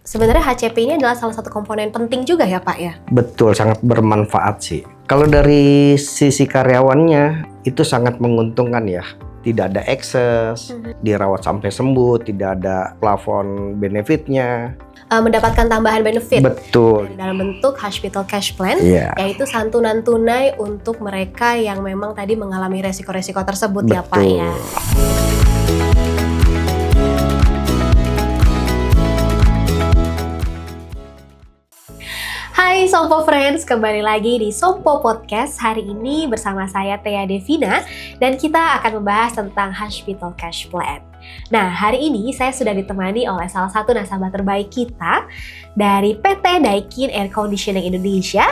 Sebenarnya HCP ini adalah salah satu komponen penting juga ya Pak ya? Betul, sangat bermanfaat sih. Kalau dari sisi karyawannya itu sangat menguntungkan ya. Tidak ada ekses, dirawat sampai sembuh, tidak ada plafon benefitnya. Mendapatkan tambahan benefit. Betul. Dalam bentuk hospital cash plan, Iya. yaitu santunan tunai untuk mereka yang memang tadi mengalami resiko-resiko tersebut. Betul. Ya Pak ya. Hai Sompo Friends, kembali lagi di Sompo Podcast. Hari ini bersama saya Thea Devina dan kita akan membahas tentang Hospital Cash Plan. Nah, hari ini saya sudah ditemani oleh salah satu nasabah terbaik kita dari PT Daikin Air Conditioning Indonesia,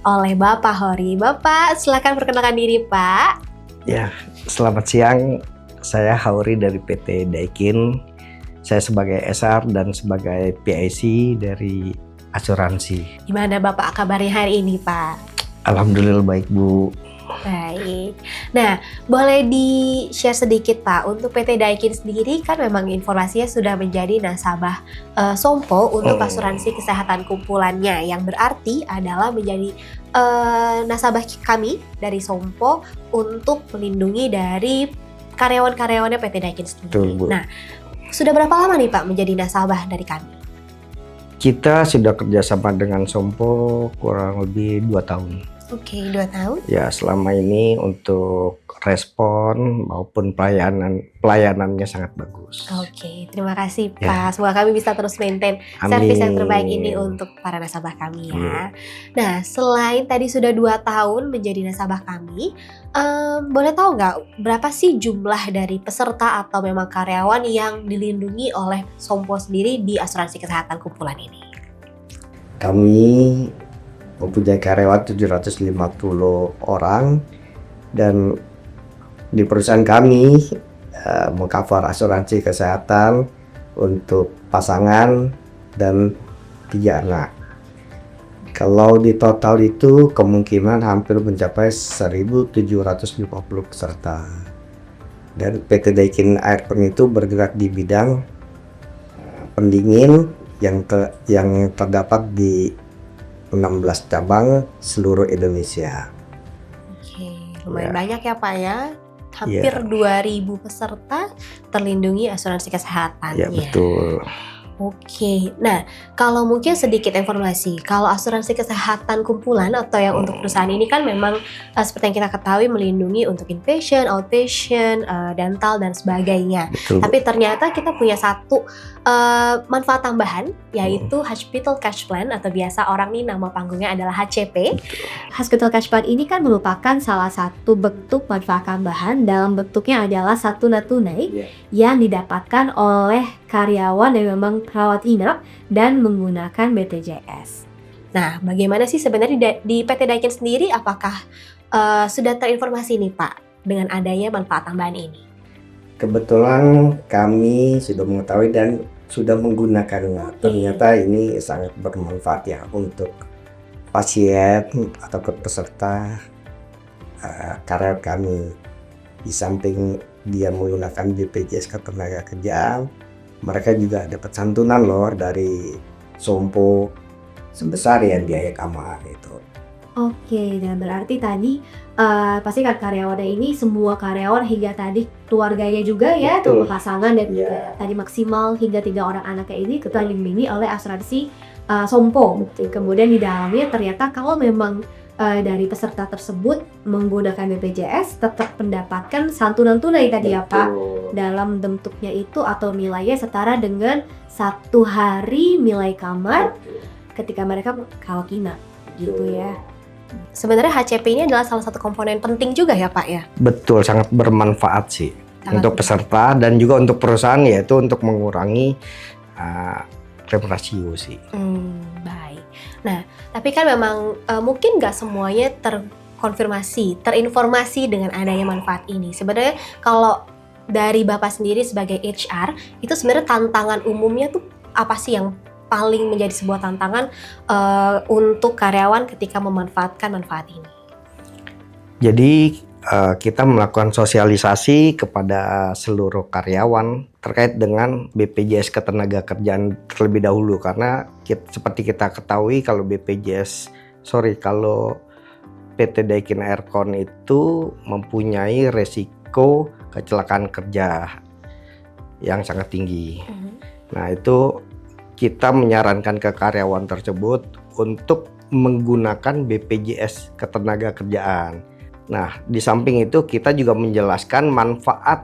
oleh Bapak Hori. Bapak, silakan perkenalkan diri Pak. Ya, selamat siang. Saya Hori dari PT Daikin. Saya sebagai SR dan sebagai PIC dari asuransi. Gimana Bapak kabarnya hari ini Pak? Alhamdulillah baik Bu. Baik. Nah, boleh di-share sedikit Pak, untuk PT Daikin sendiri kan memang informasinya sudah menjadi nasabah Sompo untuk asuransi kesehatan kumpulannya, yang berarti adalah menjadi nasabah kami dari Sompo untuk melindungi dari karyawan-karyawannya PT Daikin sendiri. Betul, Bu. Nah, sudah berapa lama nih Pak menjadi nasabah dari kami? Kita sudah kerjasama dengan Sompo kurang lebih 2 tahun. Oke, 2 tahun. Ya, selama ini untuk respon maupun pelayanannya sangat bagus. Oke, terima kasih Pak. Ya. Semoga kami bisa terus maintain servis yang terbaik ini untuk para nasabah kami ya. Nah, selain tadi sudah 2 tahun menjadi nasabah kami, boleh tahu nggak berapa sih jumlah dari peserta atau memang karyawan yang dilindungi oleh Sompo sendiri di asuransi kesehatan kumpulan ini? Kami mempunyai karyawan 750 orang dan di perusahaan kami mengcover asuransi kesehatan untuk pasangan dan 3 anak. Kalau di total itu kemungkinan hampir mencapai 1.750 peserta. Dan PT Daikin Air itu bergerak di bidang pendingin yang terdapat di 16 cabang seluruh Indonesia. Oke, lumayan banyak ya Pak ya. Hampir 2.000 peserta terlindungi asuransi kesehatan. Ya, betul. Oke, nah kalau mungkin sedikit informasi, kalau asuransi kesehatan kumpulan atau yang untuk perusahaan ini kan memang seperti yang kita ketahui melindungi untuk inpatient, outpatient, dental dan sebagainya. Betul. Tapi ternyata kita punya satu manfaat tambahan, yaitu Hospital Cash Plan atau biasa orang nih nama panggungnya adalah HCP. Hospital Cash Plan ini kan merupakan salah satu bentuk manfaat tambahan, dalam bentuknya adalah santunan tunai yang didapatkan oleh karyawan yang memang rawat inap dan menggunakan BPJS. Nah, bagaimana sih sebenarnya di PT Daikin sendiri, apakah sudah terinformasi nih Pak dengan adanya manfaat tambahan ini? Kebetulan kami sudah mengetahui dan sudah menggunakannya. Ternyata ini sangat bermanfaat ya untuk pasien atau peserta karyawan kami. Di samping dia menggunakan BPJS Ketenagakerjaan, mereka juga dapat santunan loh dari Sompo sebesar ya biaya kamar itu. Oke, dan berarti tadi pasti kan karyawannya ini semua karyawan hingga tadi keluarganya juga ya, tuh pasangan dan juga tadi maksimal hingga 3 orang anaknya ini kita dilindungi oleh asuransi Sompo. Kemudian di dalamnya ternyata kalau memang dari peserta tersebut menggunakan BPJS tetap mendapatkan santunan tunai tadi ya Pak, dalam bentuknya itu atau nilainya setara dengan 1 hari nilai kamar ketika mereka kawat inap gitu ya. Sebenarnya HCP ini adalah salah satu komponen penting juga ya Pak ya? Betul, sangat bermanfaat sih untuk peserta dan juga untuk perusahaan, yaitu untuk mengurangi klaim rasio sih. Baik. Nah, tapi kan memang mungkin nggak semuanya terinformasi dengan adanya manfaat ini. Sebenarnya kalau dari Bapak sendiri sebagai HR, itu sebenarnya tantangan umumnya tuh apa sih yang paling menjadi sebuah tantangan untuk karyawan ketika memanfaatkan manfaat ini? Jadi kita melakukan sosialisasi kepada seluruh karyawan terkait dengan BPJS Ketenagakerjaan terlebih dahulu, karena seperti kita ketahui kalau kalau PT Daikin Aircon itu mempunyai resiko kecelakaan kerja yang sangat tinggi. Nah, itu kita menyarankan ke karyawan tersebut untuk menggunakan BPJS Ketenagakerjaan. Nah, di samping itu kita juga menjelaskan manfaat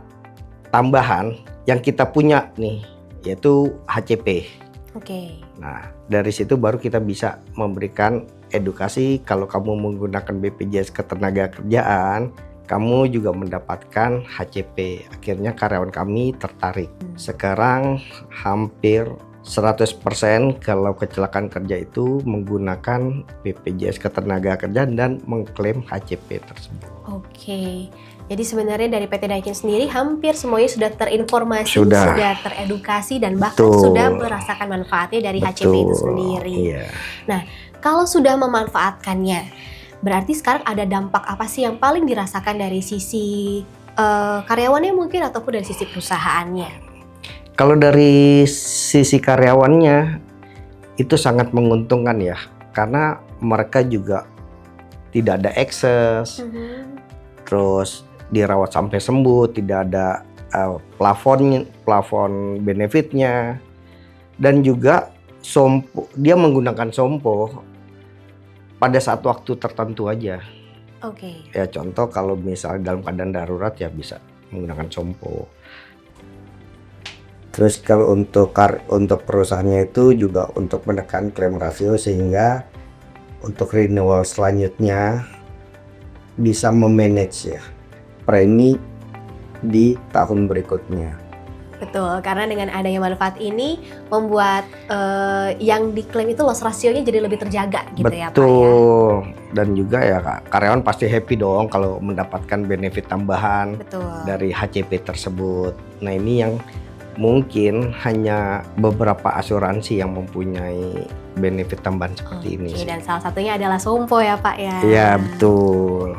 tambahan yang kita punya nih, yaitu HCP. Oke. Nah, dari situ baru kita bisa memberikan edukasi kalau kamu menggunakan BPJS Ketenagakerjaan, kamu juga mendapatkan HCP. Akhirnya karyawan kami tertarik. Sekarang hampir 100% kalau kecelakaan kerja itu menggunakan BPJS Ketenagakerjaan dan mengklaim HCP tersebut. Oke. Jadi sebenarnya dari PT Daikin sendiri hampir semuanya sudah terinformasi, sudah teredukasi, dan bahkan sudah merasakan manfaatnya dari HCP itu sendiri. Iya. Nah, kalau sudah memanfaatkannya, berarti sekarang ada dampak apa sih yang paling dirasakan dari sisi karyawannya mungkin ataupun dari sisi perusahaannya? Kalau dari sisi karyawannya itu sangat menguntungkan ya, karena mereka juga tidak ada ekses, terus dirawat sampai sembuh, tidak ada plafon benefitnya, dan juga dia menggunakan sompo pada saat waktu tertentu aja. Oke. Ya contoh kalau misalnya dalam keadaan darurat ya bisa menggunakan sompo. Terus kalau untuk perusahaannya itu juga untuk menekan klaim rasio, sehingga untuk renewal selanjutnya bisa memanage ya premi di tahun berikutnya. Betul, karena dengan adanya manfaat ini membuat yang diklaim itu loss rasionya jadi lebih terjaga gitu. Betul. Ya Pak ya. Dan juga ya karyawan pasti happy dong kalau mendapatkan benefit tambahan dari HCP tersebut. Nah, ini yang mungkin hanya beberapa asuransi yang mempunyai benefit tambahan seperti ini. Dan salah satunya adalah sompo ya Pak ya. Iya, betul.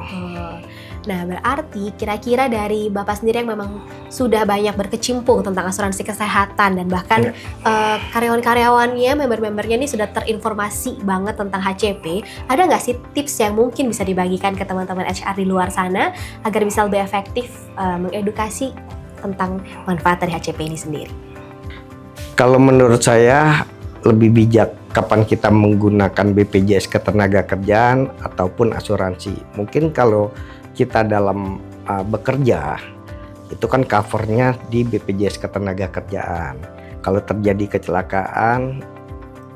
Nah, berarti kira-kira dari Bapak sendiri yang memang sudah banyak berkecimpung tentang asuransi kesehatan, dan bahkan karyawan-karyawannya, member-membernya ini sudah terinformasi banget tentang HCP, ada nggak sih tips yang mungkin bisa dibagikan ke teman-teman HR di luar sana agar bisa lebih efektif mengedukasi tentang manfaat dari HCP ini sendiri? Kalau menurut saya lebih bijak kapan kita menggunakan BPJS Ketenagakerjaan ataupun asuransi. Mungkin kalau kita dalam bekerja itu kan covernya di BPJS Ketenagakerjaan. Kalau terjadi kecelakaan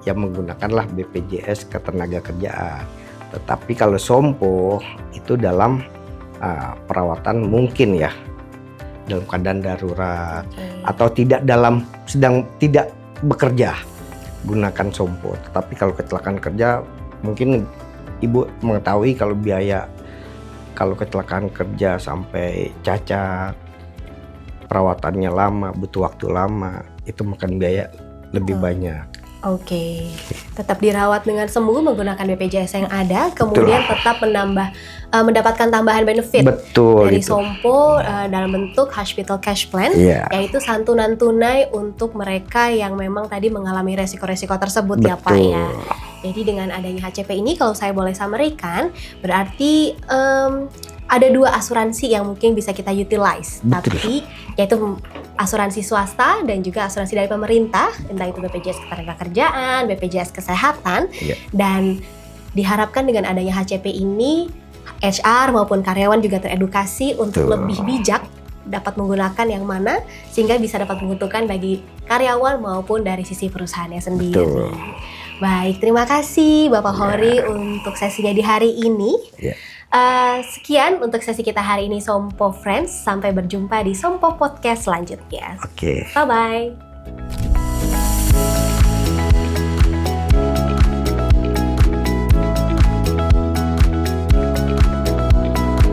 ya menggunakanlah BPJS Ketenagakerjaan. Tetapi kalau sompo itu dalam perawatan mungkin ya dalam keadaan darurat atau sedang tidak bekerja, gunakan sompo. Tetapi kalau kecelakaan kerja, mungkin Ibu mengetahui kalau biaya kalau kecelakaan kerja sampai cacat, perawatannya lama, butuh waktu lama, itu makan biaya lebih banyak. Oke. Tetap dirawat dengan sembuh menggunakan BPJS yang ada, kemudian tetap mendapatkan tambahan benefit dari sompo dalam bentuk hospital cash plan, yaitu santunan tunai untuk mereka yang memang tadi mengalami resiko-resiko tersebut. Ya Pak ya. Jadi dengan adanya HCP ini, kalau saya boleh summary-kan, berarti ada dua asuransi yang mungkin bisa kita utilize, tapi yaitu asuransi swasta dan juga asuransi dari pemerintah, entah itu BPJS Ketenagakerjaan, BPJS Kesehatan, dan diharapkan dengan adanya HCP ini, HR maupun karyawan juga teredukasi untuk lebih bijak dapat menggunakan yang mana, sehingga bisa dapat menguntungkan bagi karyawan maupun dari sisi perusahaannya sendiri. Baik, terima kasih Bapak Hori untuk sesinya di hari ini. Sekian untuk sesi kita hari ini Sompo Friends. Sampai berjumpa di Sompo Podcast selanjutnya. Oke. Bye-bye.